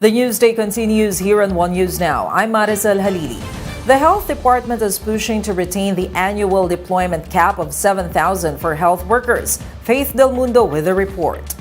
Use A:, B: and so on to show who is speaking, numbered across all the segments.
A: The Newsday continues here on One News Now. I'm Maricel Halili. The Health Department is pushing to retain the annual deployment cap of 7,000 for health workers. Faith Del Mundo with the report.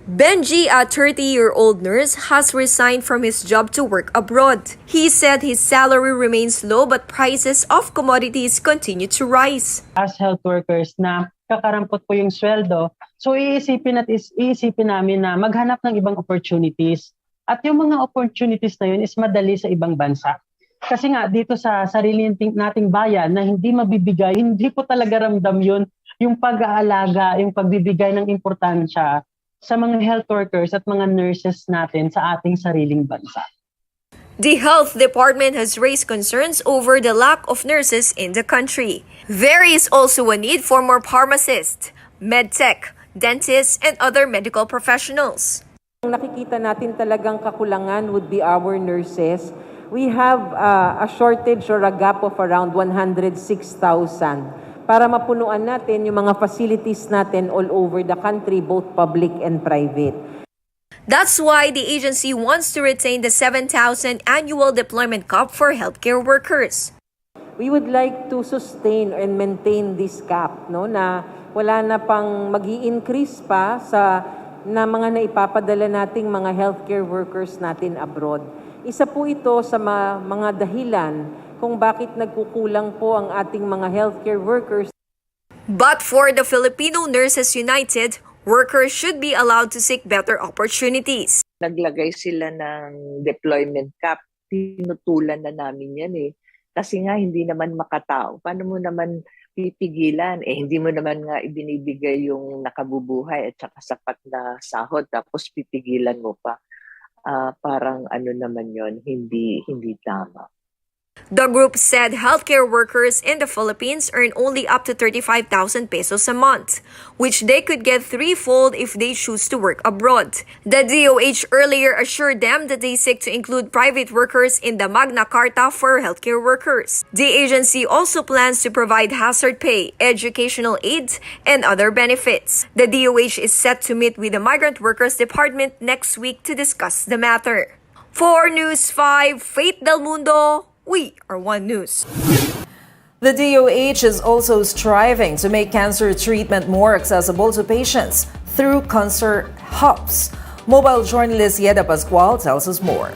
B: Benji, a 30-year-old nurse, has resigned from his job to work abroad. He said his salary remains low but prices of commodities continue to rise.
C: As health workers na kakarampot po yung sweldo, so iisipin namin na maghanap ng ibang opportunities. At yung mga opportunities na yun is madali sa ibang bansa. Kasi nga dito sa sarili nating bayan na hindi mabibigay, hindi po talaga ramdam yun yung pag-aalaga, yung pagbibigay ng importansya sa mga health workers at mga nurses natin sa ating sariling bansa.
B: The Health Department has raised concerns over the lack of nurses in the country. There is also a need for more pharmacists, medtech, dentists, and other medical professionals.
D: Ang nakikita natin talagang kakulangan would be our nurses. We have a shortage or a gap of around 106,000 para mapunuan natin yung mga facilities natin all over the country, both public and private.
B: That's why the agency wants to retain the 7,000 annual deployment cap for healthcare workers.
D: We would like to sustain and maintain this cap, no, na wala na pang mag-i-increase pa sa na mga naipapadala nating mga healthcare workers natin abroad. Isa po ito sa mga dahilan kung bakit nagkukulang po ang ating mga healthcare workers.
B: But for the Filipino Nurses United, workers should be allowed to seek better opportunities.
E: Naglagay sila ng deployment cap, tinutulan na namin yan eh. Kasi nga hindi naman makatao. Paano mo naman pipigilan? Hindi mo naman nga ibinibigay yung nakabubuhay at saka sapat na sahod tapos pipigilan mo pa. Parang ano naman yon, hindi tama.
B: The group said healthcare workers in the Philippines earn only up to 35,000 pesos a month, which they could get threefold if they choose to work abroad. The DOH earlier assured them that they seek to include private workers in the Magna Carta for healthcare workers. The agency also plans to provide hazard pay, educational aid, and other benefits. The DOH is set to meet with the Migrant Workers Department next week to discuss the matter. For News 5, Faith Del Mundo, we are One News.
A: The DOH is also striving to make cancer treatment more accessible to patients through cancer hubs. Mobile journalist Yeda Pascual tells us more.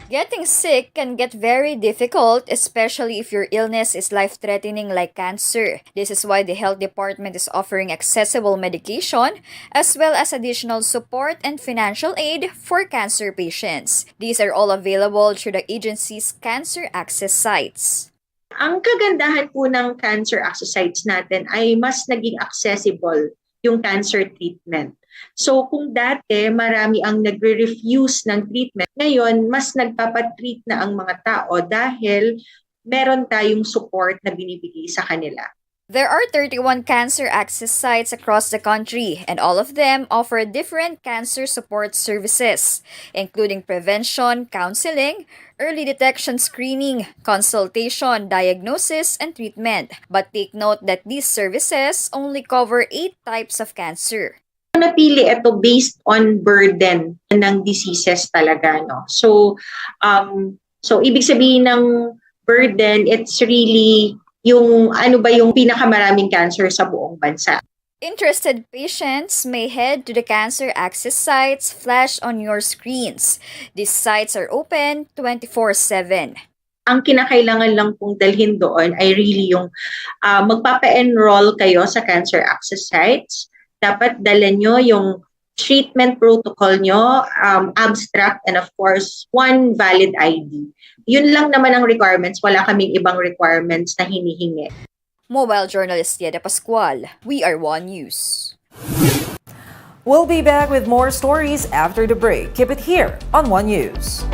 F: Getting sick can get very difficult, especially if your illness is life-threatening like cancer. This is why the Health Department is offering accessible medication as well as additional support and financial aid for cancer patients. These are all available through the agency's cancer access sites.
G: Ang kagandahan po ng cancer access sites natin ay mas naging accessible yung cancer treatment. So kung dati marami ang nagre-refuse ng treatment, ngayon mas nagpapatreat na ang mga tao dahil meron tayong support na binibigay sa kanila.
F: There are 31 cancer access sites across the country, and all of them offer different cancer support services, including prevention, counseling, early detection screening, consultation, diagnosis, and treatment. But take note that these services only cover 8 types of cancer.
G: Napili ito based on burden ng diseases talaga, no? So ibig sabihin ng burden, it's really yung ano ba yung pinakamaraming cancer sa buong bansa.
F: Interested patients may head to the cancer access sites flashed on your screens. These sites are open 24/7.
G: Ang kinakailangan lang pong dalhin doon ay really yung magpapa-enroll kayo sa cancer access sites. Dapat dala nyo yung treatment protocol nyo, abstract, and of course, one valid ID. Yun lang naman ang requirements. Wala kaming ibang requirements na hinihingi.
F: Mobile journalist Yeda Pascual, we are One News.
A: We'll be back with more stories after the break. Keep it here on One News.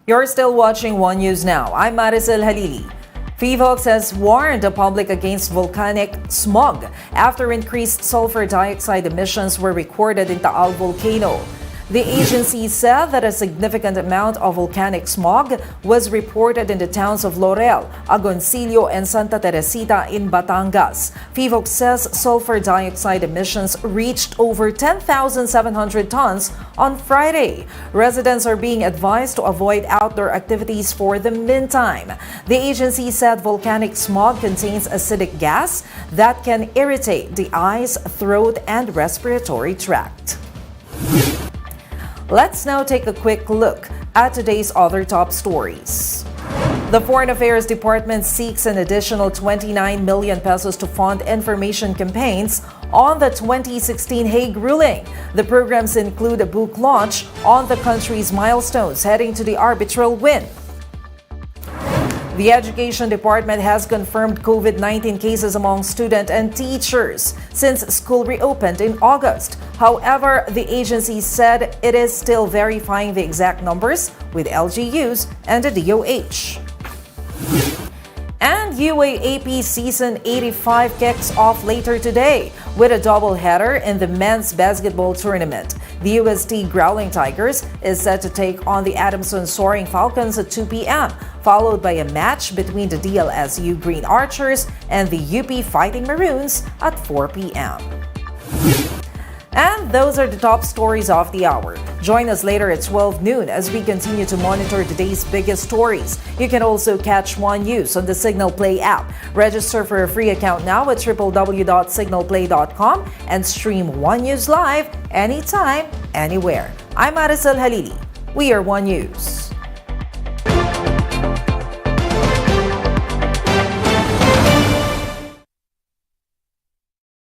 A: You're still watching One News Now. I'm Maricel Halili. PHIVOLCS has warned the public against volcanic smog after increased sulfur dioxide emissions were recorded in Taal volcano. The agency said that a significant amount of volcanic smog was reported in the towns of Laurel, Agoncillo, and Santa Teresita in Batangas. PHIVOLCS says sulfur dioxide emissions reached over 10,700 tons on Friday. Residents are being advised to avoid outdoor activities for the meantime. The agency said volcanic smog contains acidic gas that can irritate the eyes, throat, and respiratory tract. Let's now take a quick look at today's other top stories. The Foreign Affairs Department seeks an additional 29 million pesos to fund information campaigns on the 2016 Hague ruling. The programs include a book launch on the country's milestones heading to the arbitral win. The Education Department has confirmed COVID-19 cases among students and teachers since school reopened in August. However, the agency said it is still verifying the exact numbers with LGUs and the DOH. And UAAP Season 85 kicks off later today with a doubleheader in the men's basketball tournament. The UST Growling Tigers is set to take on the Adamson Soaring Falcons at 2 p.m., followed by a match between the DLSU Green Archers and the UP Fighting Maroons at 4 p.m. And those are the top stories of the hour. Join us later at 12 noon as we continue to monitor today's biggest stories. You can also catch One News on the Signal Play app. Register for a free account now at www.signalplay.com and stream One News live anytime, anywhere. I'm Maricel Halili. We are One News.